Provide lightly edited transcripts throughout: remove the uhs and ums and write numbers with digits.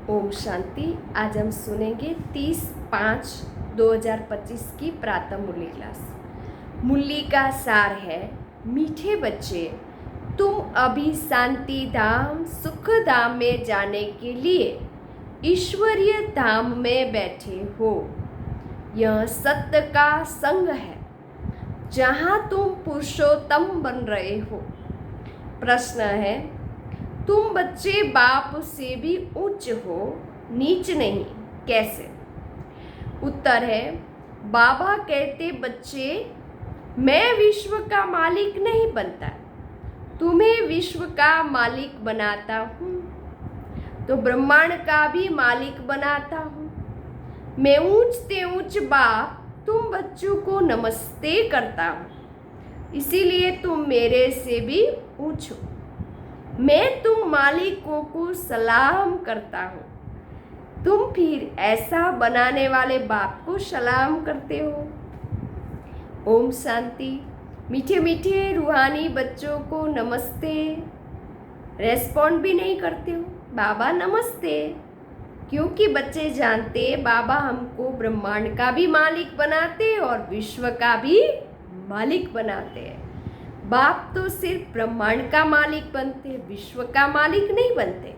ओम शांति। आज हम सुनेंगे 30/5/2025 की प्रातः मुरली क्लास। मुरली का सार है, मीठे बच्चे, तुम अभी शांति धाम सुख धाम में जाने के लिए ईश्वरीय धाम में बैठे हो। यह सत्य का संग है जहाँ तुम पुरुषोत्तम बन रहे हो। प्रश्न है, तुम बच्चे बाप से भी उच्च हो, नीच नहीं, कैसे? उत्तर है, बाबा कहते बच्चे, मैं विश्व का मालिक नहीं बनता, तुम्हें विश्व का मालिक बनाता हूँ, तो ब्रह्मांड का भी मालिक बनाता हूँ। मैं ऊंच से ऊंच बाप तुम बच्चों को नमस्ते करता हूँ, इसीलिए तुम मेरे से भी ऊंच हो। मैं तुम मालिकों को सलाम करता हूँ, तुम फिर ऐसा बनाने वाले बाप को सलाम करते हो। ओम शांति। मीठे मीठे रूहानी बच्चों को नमस्ते। रेस्पॉन्ड भी नहीं करते हो, बाबा नमस्ते, क्योंकि बच्चे जानते बाबा हमको ब्रह्मांड का भी मालिक बनाते और विश्व का भी मालिक बनाते हैं। बाप तो सिर्फ ब्रह्मांड का मालिक बनते, विश्व का मालिक नहीं बनते।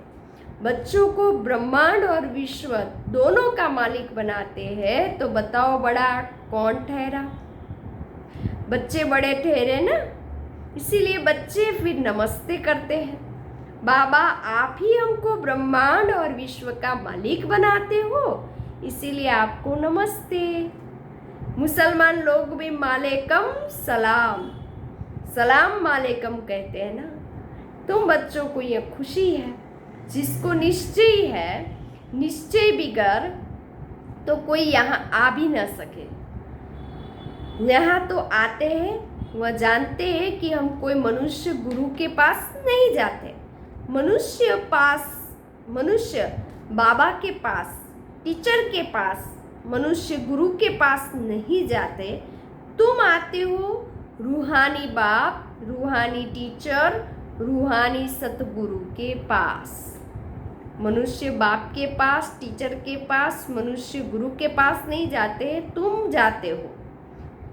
बच्चों को ब्रह्मांड और विश्व दोनों का मालिक बनाते हैं, तो बताओ बड़ा कौन ठहरा? बच्चे बड़े ठहरे ना, इसीलिए बच्चे फिर नमस्ते करते हैं। बाबा आप ही हमको ब्रह्मांड और विश्व का मालिक बनाते हो, इसीलिए आपको नमस्ते। मुसलमान लोग भी मालेकम सलाम, सलाम मालेकम कहते हैं ना। तुम बच्चों को यह खुशी है, जिसको निश्चय है, निश्चय बिगर तो कोई यहाँ आ भी न सके। यहाँ तो आते हैं, वह जानते हैं कि हम कोई मनुष्य गुरु के पास नहीं जाते। मनुष्य बाबा के पास, टीचर के पास, मनुष्य गुरु के पास नहीं जाते। तुम आते हो रूहानी बाप, रूहानी टीचर, रूहानी सतगुरु के पास। मनुष्य बाप के पास, टीचर के पास, मनुष्य गुरु के पास नहीं जाते, तुम जाते हो।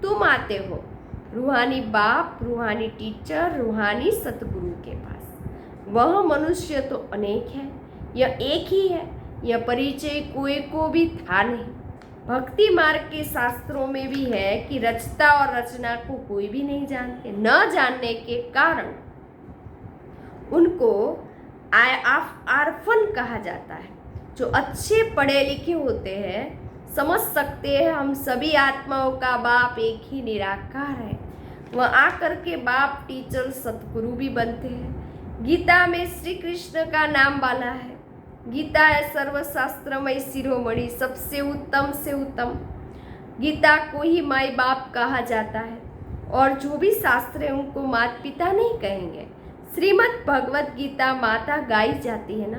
तुम आते हो रूहानी बाप, रूहानी टीचर, रूहानी सतगुरु के पास। वह मनुष्य तो अनेक है, यह एक ही है, यह परिचय कोई को भी था नहीं। भक्ति मार्ग के शास्त्रों में भी है कि रचता और रचना को कोई भी नहीं जानते। न जानने के कारण उनको आर्फन कहा जाता है। जो अच्छे पढ़े लिखे होते हैं समझ सकते हैं हम सभी आत्माओं का बाप एक ही निराकार है। वह आकर के बाप, टीचर, सतगुरु भी बनते हैं। गीता में श्री कृष्ण का नाम वाला है। गीता है सर्वशास्त्रमय शिरोमणि, सबसे उत्तम से उत्तम। गीता को ही माई बाप कहा जाता है, और जो भी शास्त्र है उनको माता पिता नहीं कहेंगे। श्रीमद् भगवत गीता माता गाई जाती है ना।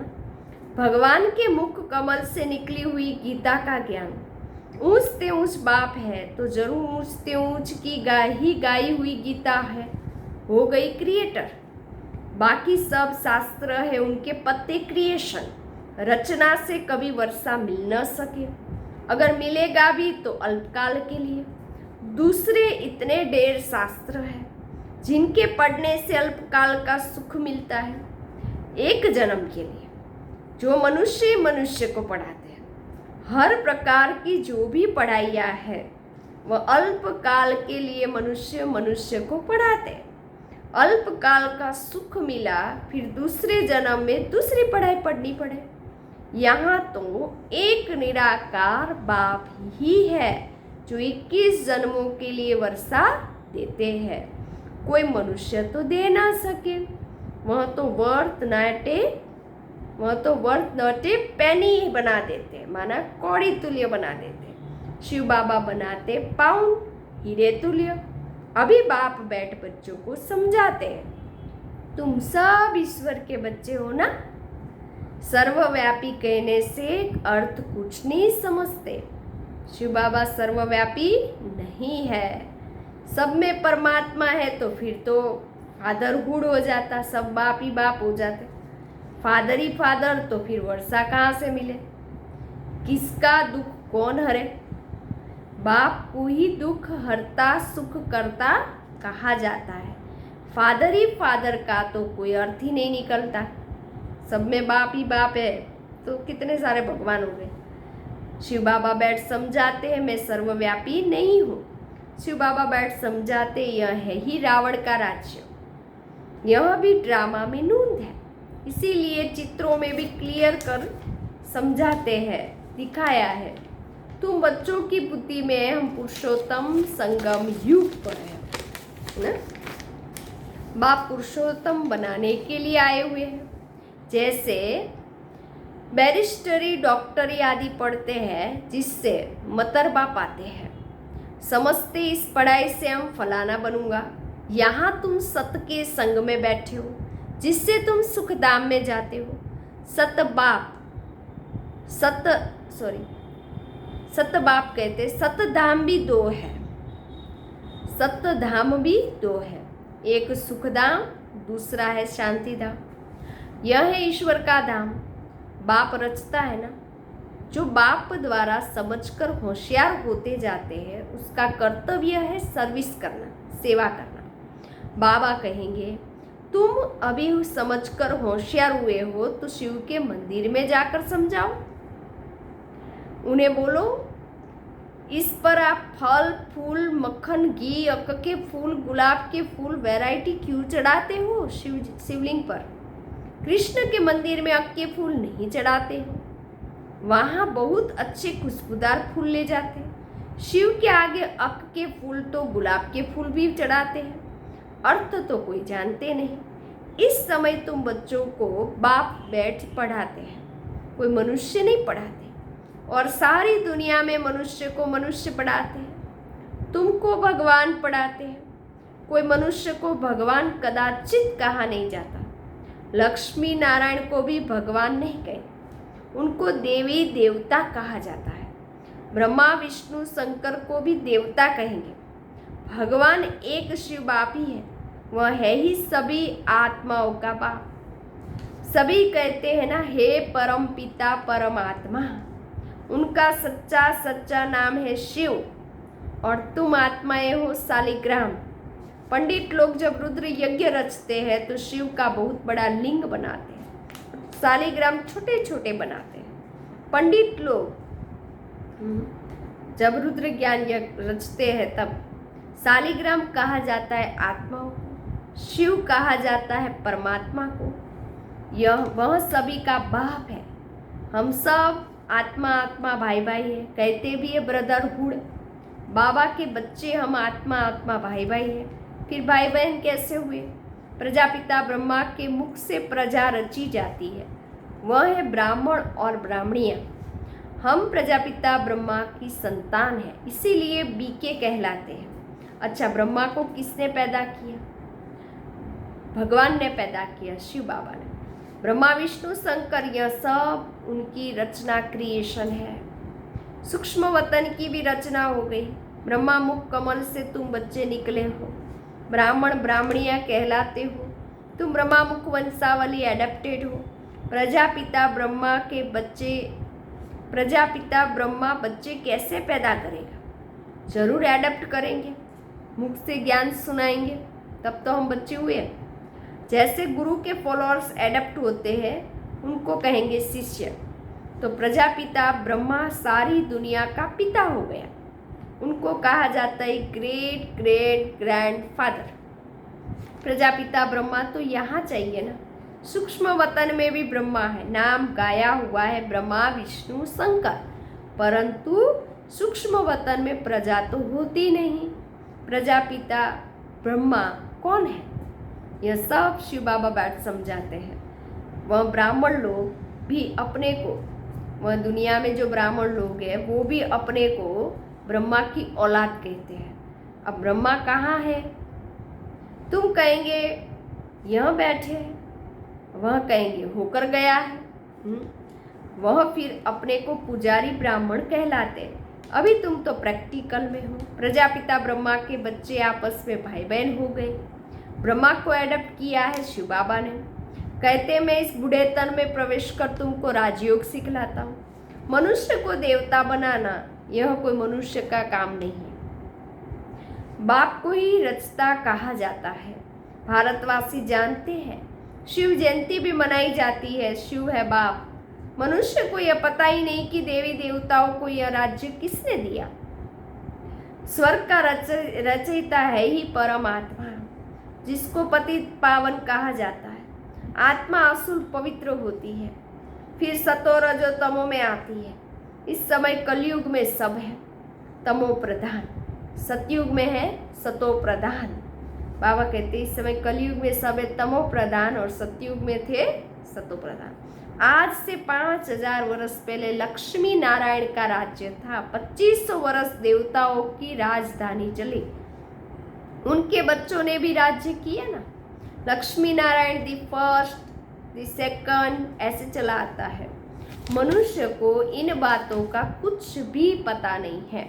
भगवान के मुख कमल से निकली हुई गीता का ज्ञान ऊंच से ऊंच बाप है, तो जरूर ऊंच से ऊंच की गाई हुई गीता है, हो गई क्रिएटर। बाकी सब शास्त्र है उनके पत्ते क्रिएशन। रचना से कभी वर्षा मिल न सके, अगर मिलेगा भी तो अल्पकाल के लिए। दूसरे इतने ढेर शास्त्र हैं जिनके पढ़ने से अल्पकाल का सुख मिलता है, एक जन्म के लिए। जो मनुष्य को पढ़ाते हैं, हर प्रकार की जो भी पढ़ाइयाँ है वह अल्पकाल के लिए मनुष्य को पढ़ाते हैं। अल्पकाल का सुख मिला, फिर दूसरे जन्म में दूसरी पढ़ाई पढ़नी पड़े। यहाँ तो एक निराकार बाप ही है जो 21 जन्मों के लिए वर्षा देते हैं। कोई मनुष्य तो दे ना सके। वह तो वर्थ नॉटे पेनी बना देते, माना कौड़ी तुल्य बना देते। शिव बाबा बनाते पाउंड, हीरे तुल्य। अभी बाप बैठ बच्चों को समझाते हैं, तुम सब ईश्वर के बच्चे हो ना। सर्वव्यापी कहने से अर्थ कुछ नहीं समझते। शिव बाबा सर्वव्यापी नहीं है, सब में परमात्मा है, तो फिर तो फादरहुड हो जाता, सब बाप ही बाप हो जाते। फादर ही फादर तो फिर वर्षा कहाँ से मिले? किसका दुख कौन हरे? बाप को ही दुख हरता सुख करता कहा जाता है। फादर ही फादर का तो कोई अर्थ ही नहीं निकलता। सब में बाप ही बाप है तो कितने सारे भगवान हो गए। शिव बाबा बैठ समझाते हैं मैं सर्वव्यापी नहीं हूँ। शिव बाबा बैठ समझाते यह है ही रावण का राज्य। यह भी ड्रामा में नूंद है, इसीलिए चित्रों में भी क्लियर कर समझाते हैं, दिखाया है। तुम बच्चों की बुद्धि में हम पुरुषोत्तम संगम युग पर है ना? बाप पुरुषोत्तम बनाने के लिए आए हुए हैं। जैसे बैरिस्टरी डॉक्टरी आदि पढ़ते हैं जिससे मतरबा पाते हैं, समझते इस पढ़ाई से हम फलाना बनूंगा। यहाँ तुम सत के संग में बैठे हो जिससे तुम सुखधाम में जाते हो। सतबाप कहते सतधाम भी दो है, सतधाम भी दो है, एक सुखधाम दूसरा है शांतिधाम। यह है ईश्वर का धाम। बाप रचता है ना, जो बाप द्वारा समझकर होशियार होते जाते हैं उसका कर्तव्य है सर्विस करना, सेवा करना। बाबा कहेंगे तुम अभी समझकर होशियार हुए हो तो शिव के मंदिर में जाकर समझाओ। उन्हें बोलो इस पर आप फल फूल मक्खन घी अक के फूल गुलाब के फूल वैरायटी क्यों चढ़ाते हो शिवलिंग पर? कृष्ण के मंदिर में अक के फूल नहीं चढ़ाते हो, वहाँ बहुत अच्छे खुशबूदार फूल ले जाते हैं। शिव के आगे अक के फूल तो गुलाब के फूल भी चढ़ाते हैं, अर्थ तो कोई जानते नहीं। इस समय तुम बच्चों को बाप बैठ पढ़ाते हैं, कोई मनुष्य नहीं पढ़ाते, और सारी दुनिया में मनुष्य को मनुष्य पढ़ाते हैं। तुमको भगवान पढ़ाते हैं, कोई मनुष्य को भगवान कदाचित कहा नहीं जाता। लक्ष्मी नारायण को भी भगवान नहीं कहें, उनको देवी देवता कहा जाता है। ब्रह्मा विष्णु शंकर को भी देवता कहेंगे। भगवान एक शिव बाप ही है, वह है ही सभी आत्माओं का बाप। सभी कहते हैं ना हे परम पिता परमात्मा, उनका सच्चा सच्चा नाम है शिव, और तुम आत्माएं हो शालिग्राम। पंडित लोग जब रुद्र यज्ञ रचते हैं तो शिव का बहुत बड़ा लिंग बनाते हैं, शालिग्राम छोटे छोटे बनाते हैं। पंडित लोग जब रुद्र ज्ञान यज्ञ रचते हैं तब शालिग्राम कहा जाता है आत्माओं को, शिव कहा जाता है परमात्मा को। यह वह सभी का बाप है। हम सब आत्मा आत्मा भाई भाई है, कहते भी है ब्रदरहुड। बाबा के बच्चे हम आत्मा आत्मा भाई भाई है। फिर भाई बहन कैसे हुए? प्रजापिता ब्रह्मा के मुख से प्रजा रची जाती है, वह है ब्राह्मण और ब्राह्मणियाँ। हम प्रजापिता ब्रह्मा की संतान है, इसीलिए बीके कहलाते हैं। अच्छा, ब्रह्मा को किसने पैदा किया? भगवान ने पैदा किया, शिव बाबा ने। ब्रह्मा विष्णु शंकर यह सब उनकी रचना क्रिएशन है। सूक्ष्म वतन की भी रचना हो गई। ब्रह्मा मुख कमल से तुम बच्चे निकले हो, ब्राह्मण ब्राह्मणियाँ कहलाते हो। तुम ब्रह्मा मुख वंशावली एडेप्टेड हो। प्रजापिता ब्रह्मा बच्चे कैसे पैदा करेगा? जरूर एडेप्ट करेंगे, मुख से ज्ञान सुनाएंगे, तब तो हम बच्चे हुए। जैसे गुरु के फॉलोअर्स एडेप्ट होते हैं, उनको कहेंगे शिष्य। तो प्रजापिता ब्रह्मा सारी दुनिया का पिता हो गया, उनको कहा जाता है great great grand father. Prajapita Brahma तो यहाँ चाहिए ना, सूक्ष्म वतन में भी ब्रह्मा है, नाम गाया हुआ है ब्रह्मा विष्णु शंकर, परंतु सूक्ष्म वतन में प्रजा तो होती नहीं। प्रजापिता ब्रह्मा कौन है? यह सब शिव बाबा बैठ समझाते हैं। वह ब्राह्मण लोग भी अपने को, वह दुनिया में जो ब्राह्मण लोग हैं वो भी अपने को ब्रह्मा की औलाद कहते हैं। अब ब्रह्मा कहाँ है? तुम कहेंगे यहाँ बैठे हैं, वह कहेंगे होकर गया है। वह फिर अपने को पुजारी ब्राह्मण कहलाते हैं। अभी तुम तो प्रैक्टिकल में हो। प्रजापिता ब्रह्मा के बच्चे आपस में भाई बहन हो गए। ब्रह्मा को एडप्ट किया है शिव बाबा ने। कहते मैं इस बूढ़े तन में प्रवेश कर तुमको राजयोग सिखलाता हूँ। मनुष्य को देवता बनाना यह कोई मनुष्य का काम नहीं है। बाप को ही रचता कहा जाता है। भारतवासी जानते हैं शिव जयंती भी मनाई जाती है। शिव है बाप। मनुष्य को यह पता ही नहीं कि देवी देवताओं को यह राज्य किसने दिया। स्वर्ग का रचयिता है ही परमात्मा, जिसको पतित पावन कहा जाता है। आत्मा असुर पवित्र होती है, फिर सतो रजो तमो में आती है। इस समय कलयुग में सब है तमो प्रधान, सतयुग में है सतो प्रधान। बाबा कहते इस समय कलयुग में सब है तमो प्रधान और सतयुग में थे सतो प्रधान। आज से 5000 वर्ष पहले लक्ष्मी नारायण का राज्य था। 2500 वर्ष देवताओं की राजधानी चली। उनके बच्चों ने भी राज्य किया ना। Lakshmi Narayan the first the second ऐसे चला आता है। मनुष्य को इन बातों का कुछ भी पता नहीं है।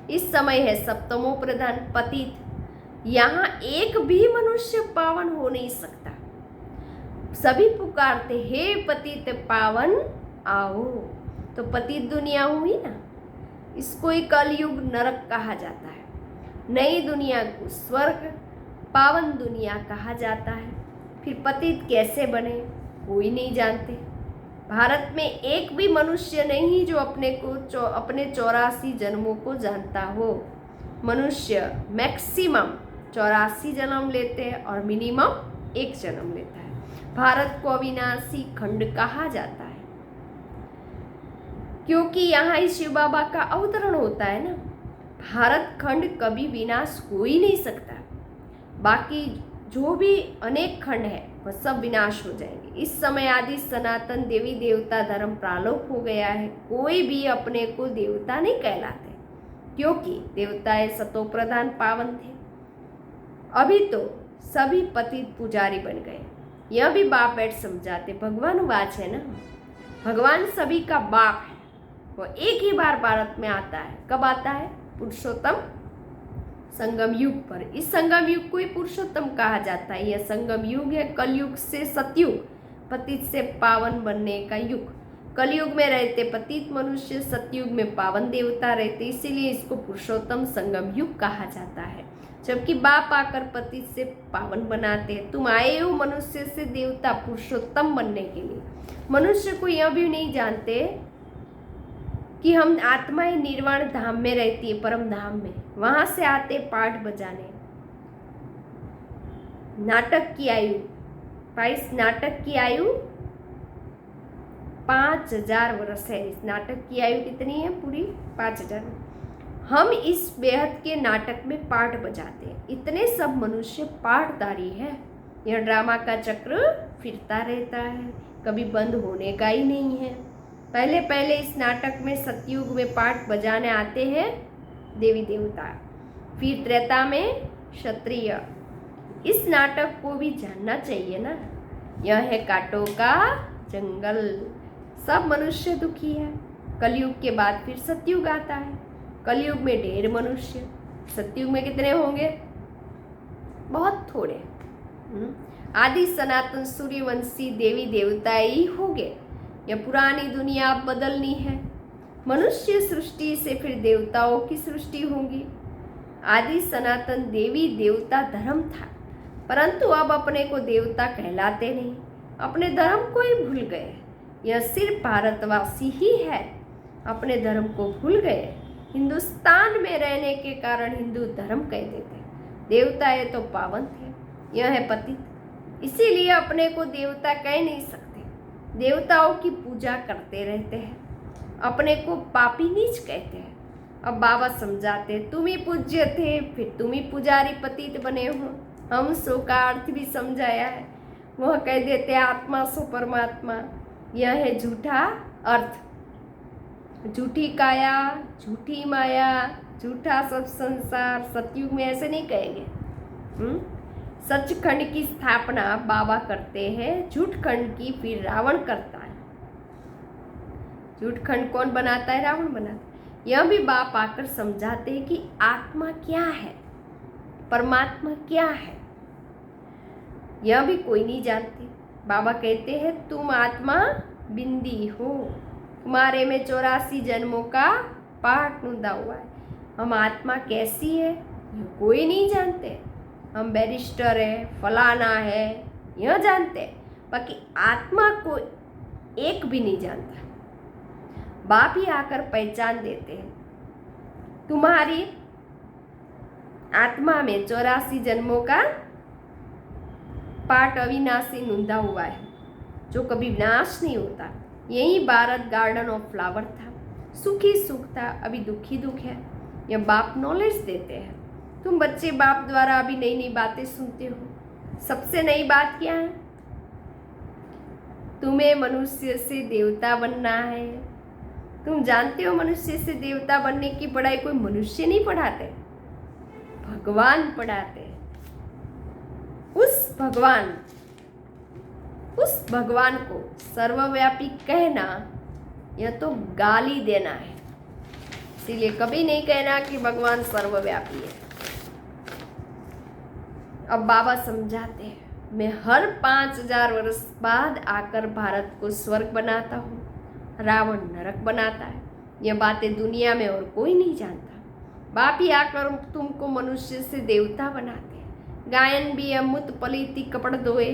इस समय है सप्तमो प्रधान पतित। यहाँ एक भी मनुष्य पावन हो नहीं सकता। सभी पुकारते हे पतित पावन आओ। तो पतित दुनिया हुई ना, इसको ही कलयुग नरक कहा जाता है। नई दुनिया को स्वर्ग पावन दुनिया कहा जाता है। फिर पतित कैसे बने कोई नहीं जानते। भारत में एक भी मनुष्य नहीं जो अपने 84 जन्मों को जानता हो। मनुष्य मैक्सिमम 84 जन्म लेते हैं और मिनिमम 1 जन्म लेता है। भारत को अविनाशी खंड कहा जाता है क्योंकि यहाँ ही शिव बाबा का अवतरण होता है ना। भारत खंड कभी विनाश हो ही नहीं सकता। बाकी जो भी अनेक खंड है वह सब विनाश हो जाएंगे। इस समय आदि सनातन देवी देवता धर्म प्रालोप हो गया है। कोई भी अपने को देवता नहीं कहलाते क्योंकि देवताएं सतो प्रधान पावन थे। अभी तो सभी पतित पुजारी बन गए। यह भी बाप बैठ समझाते। भगवान वाच है ना, भगवान सभी का बाप है। वो एक ही बार भारत में आता है। कब आता है? पुरुषोत्तम संगम युग पर। इस संगम युग को ही पुरुषोत्तम कहा जाता है। यह संगम युग है कलयुग से सतयुग, पतित से पावन बनने का युग। कलयुग में रहते पतित मनुष्य, सतयुग में पावन देवता रहते, इसीलिए इसको पुरुषोत्तम संगम युग कहा जाता है। जबकि बाप आकर पतित से पावन बनाते हैं। तुम आए हो मनुष्य से देवता पुरुषोत्तम बनने के लिए। मनुष्य को यह भी नहीं जानते कि हम आत्माएं निर्वाण धाम में रहती है, परम धाम में। वहां से आते पाठ बजाने। नाटक की आयु 5000 वर्ष है। इस नाटक की आयु कितनी है? पूरी 5000। हम इस बेहद के नाटक में पाठ बजाते हैं। इतने सब मनुष्य पाठधारी है। यह ड्रामा का चक्र फिरता रहता है, कभी बंद होने का ही नहीं है। पहले पहले इस नाटक में सतयुग में पाठ बजाने आते हैं देवी देवता, फिर त्रेता में क्षत्रिय। इस नाटक को भी जानना चाहिए ना। यह है कांटों का जंगल। सब मनुष्य दुखी है। कलयुग के बाद फिर सतयुग आता है। कलयुग में ढेर मनुष्य, सतयुग में कितने होंगे? बहुत थोड़े। आदि सनातन सूर्यवंशी देवी देवता ही होंगे। यह पुरानी दुनिया अब बदलनी है। मनुष्य सृष्टि से फिर देवताओं की सृष्टि होगी। आदि सनातन देवी देवता धर्म था, परंतु अब अपने को देवता कहलाते नहीं, अपने धर्म को ही भूल गए। यह सिर्फ भारतवासी ही है अपने धर्म को भूल गए। हिंदुस्तान में रहने के कारण हिंदू धर्म कह देते। देवताएं तो पावन थे। यह है पतित, इसीलिए अपने को देवता कह नहीं सकते। देवताओं की पूजा करते रहते हैं, अपने को पापी नीच कहते हैं। अब बाबा समझाते तुम ही पूज्य थे, फिर तुम ही पुजारी पतित बने हो। हम सो का अर्थ भी समझाया है। वह कह देते आत्मा सो परमात्मा। यह है झूठा अर्थ। झूठी काया, झूठी माया, झूठा सब संसार। सतयुग में ऐसे नहीं कहेंगे। सचखंड की स्थापना बाबा करते हैं, झूठखंड की फिर रावण करता है। झूठखंड कौन बनाता है? रावण बनाता है। यह भी बाप आकर समझाते हैं कि आत्मा क्या है, परमात्मा क्या है। यह भी कोई नहीं जानते। बाबा कहते हैं तुम आत्मा बिंदी हो, तुम्हारे में 84 जन्मों का पाठ नूंदा हुआ है। हम आत्मा कैसी है ये कोई नहीं जानते। हम बैरिस्टर है, फलाना है, यह जानते हैं, बाकी आत्मा को एक भी नहीं जानता। बाप ही आकर पहचान देते हैं तुम्हारी आत्मा में 84 जन्मों का पाठ अविनाशी नूंदा हुआ है, जो कभी विनाश नहीं होता। यही भारत गार्डन ऑफ फ्लावर था, सुखी सुख था, अभी दुखी दुख है। यह बाप नॉलेज देते हैं। तुम बच्चे बाप द्वारा अभी नई नई बातें सुनते हो। सबसे नई बात क्या है? तुम्हें मनुष्य से देवता बनना है। तुम जानते हो मनुष्य से देवता बनने की पढ़ाई कोई मनुष्य नहीं पढ़ाते, भगवान पढ़ाते हैं। उस भगवान को सर्वव्यापी कहना यह तो गाली देना है। इसीलिए कभी नहीं कहना कि भगवान सर्वव्यापी है। अब बाबा समझाते हैं, मैं हर 5000 वर्ष बाद आकर भारत को स्वर्ग बनाता हूँ, रावण नरक बनाता है। यह बातें दुनिया में और कोई नहीं जानता। बाप ही आकर तुमको मनुष्य से देवता बनाते हैं। गायन भी अमुत पलीति कपड़ धोए।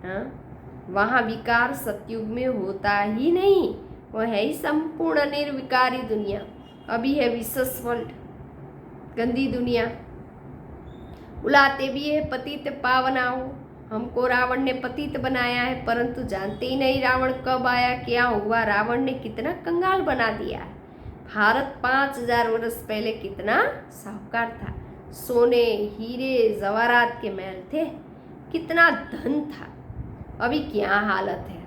हाँ, वहाँ विकार सतयुग में होता ही नहीं। वह है ही संपूर्ण निर्विकारी दुनिया। अभी है विशेष वर्ल्ड, गंदी दुनिया। बुलाते भी है पतित पावनाओ। हमको रावण ने पतित बनाया है, परंतु जानते ही नहीं रावण कब आया, क्या हुआ। रावण ने कितना कंगाल बना दिया है। भारत 5000 वर्ष पहले कितना साहूकार था। सोने हीरे जवाहरात के महल थे, कितना धन था। अभी क्या हालत है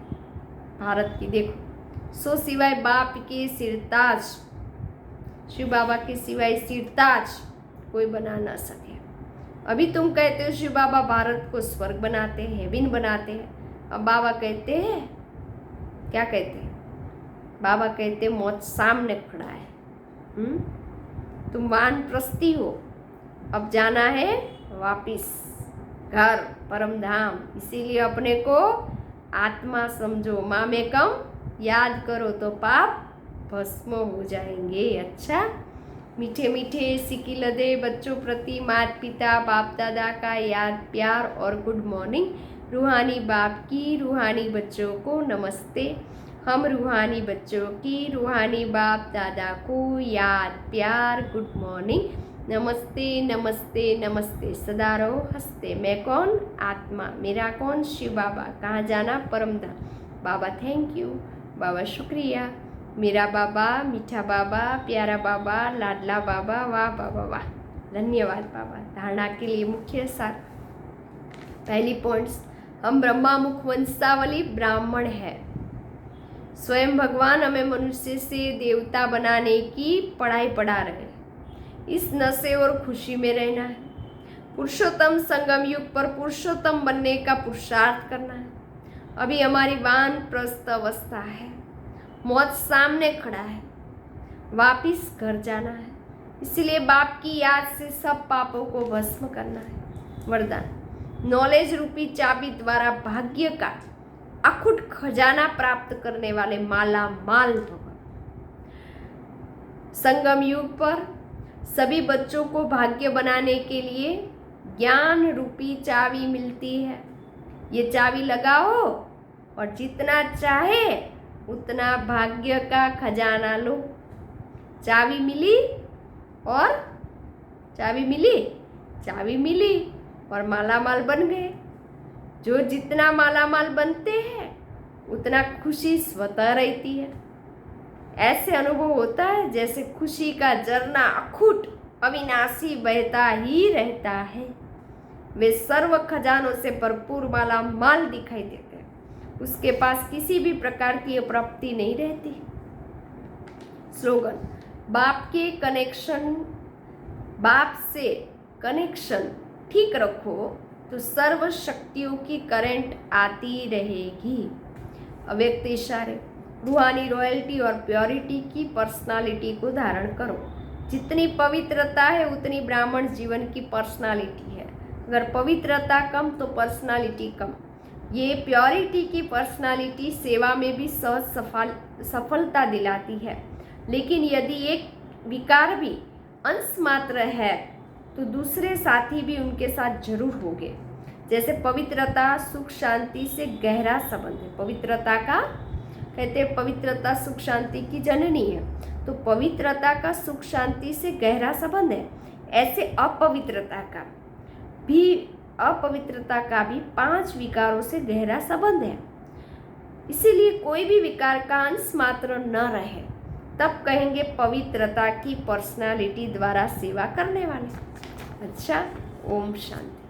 भारत की देखो। सो सिवाय बाप के सिरताज, शिव बाबा के सिवाय सिरताज कोई बना ना सके। अभी तुम कहते हो शिव बाबा भारत को स्वर्ग बनाते हैं, हेवन बनाते हैं। अब बाबा कहते हैं, क्या कहते हैं? बाबा कहते मौत सामने खड़ा है। तुम वानप्रस्थी हो, अब जाना है वापिस घर परम धाम। इसीलिए अपने को आत्मा समझो, मामेकम याद करो तो पाप भस्म हो जाएंगे। अच्छा, मीठे मीठे सिकी लदे बच्चों प्रति माता पिता बाप दादा का याद प्यार और गुड मॉर्निंग। रूहानी बाप की रूहानी बच्चों को नमस्ते। हम रूहानी बच्चों की रूहानी बाप दादा को याद प्यार गुड मॉर्निंग। नमस्ते नमस्ते नमस्ते, सदा रहो हंसते। मैं कौन? आत्मा। मेरा कौन? शिव बाबा। कहाँ जाना? परमधाम। बाबा थैंक यू, बाबा शुक्रिया, मेरा बाबा, मीठा बाबा, प्यारा बाबा, लाडला बाबा, वाह बाबा वाह, धन्यवाद बाबा। धारणा के लिए मुख्य सार। पहली पॉइंट्स, हम ब्रह्मा मुख वंशावली ब्राह्मण है। स्वयं भगवान हमें मनुष्य से देवता बनाने की पढ़ाई पढ़ा रहे हैं। इस नशे और खुशी में रहना है। पुरुषोत्तम संगम युग पर पुरुषोत्तम बनने का पुरुषार्थ करना है। अभी हमारी वानप्रस्थ अवस्था है, मौत सामने खड़ा है, वापिस घर जाना है। इसलिए बाप की याद से सब पापों को भस्म करना है। वरदान, नॉलेज रूपी चाबी द्वारा भाग्य का अखुट खजाना प्राप्त करने वाले माला माल भव। संगम युग पर सभी बच्चों को भाग्य बनाने के लिए ज्ञान रूपी चाबी मिलती है। ये चाबी लगाओ और जितना चाहे उतना भाग्य का खजाना लो। चाबी मिली और चाबी मिली और मालामाल बन गए। जो जितना मालामाल बनते हैं उतना खुशी स्वतः रहती है। ऐसे अनुभव होता है जैसे खुशी का झरना अखुट अविनाशी बहता ही रहता है। वे सर्व खजानों से भरपूर माला माल दिखाई देते हैं। उसके पास किसी भी प्रकार की अप्राप्ति नहीं रहती। स्लोगन, बाप से कनेक्शन ठीक रखो तो सर्व शक्तियों की करंट आती रहेगी। अव्यक्त इशारे, रूहानी रॉयल्टी और प्योरिटी की पर्सनालिटी को धारण करो। जितनी पवित्रता है उतनी ब्राह्मण जीवन की पर्सनालिटी है। अगर पवित्रता कम तो पर्सनालिटी कम। ये प्योरिटी की पर्सनालिटी सेवा में भी सहज सफलता दिलाती है। लेकिन यदि एक विकार भी अंश मात्र है तो दूसरे साथी भी उनके साथ जरूर होंगे। जैसे पवित्रता सुख शांति से गहरा संबंध है। पवित्रता का कहते हैं पवित्रता सुख शांति की जननी है, तो पवित्रता का सुख शांति से गहरा संबंध है। ऐसे अपवित्रता का भी 5 विकारों से गहरा संबंध है। इसीलिए कोई भी विकार का अंश मात्र न रहे तब कहेंगे पवित्रता की पर्सनालिटी द्वारा सेवा करने वाले। अच्छा, ओम शांति।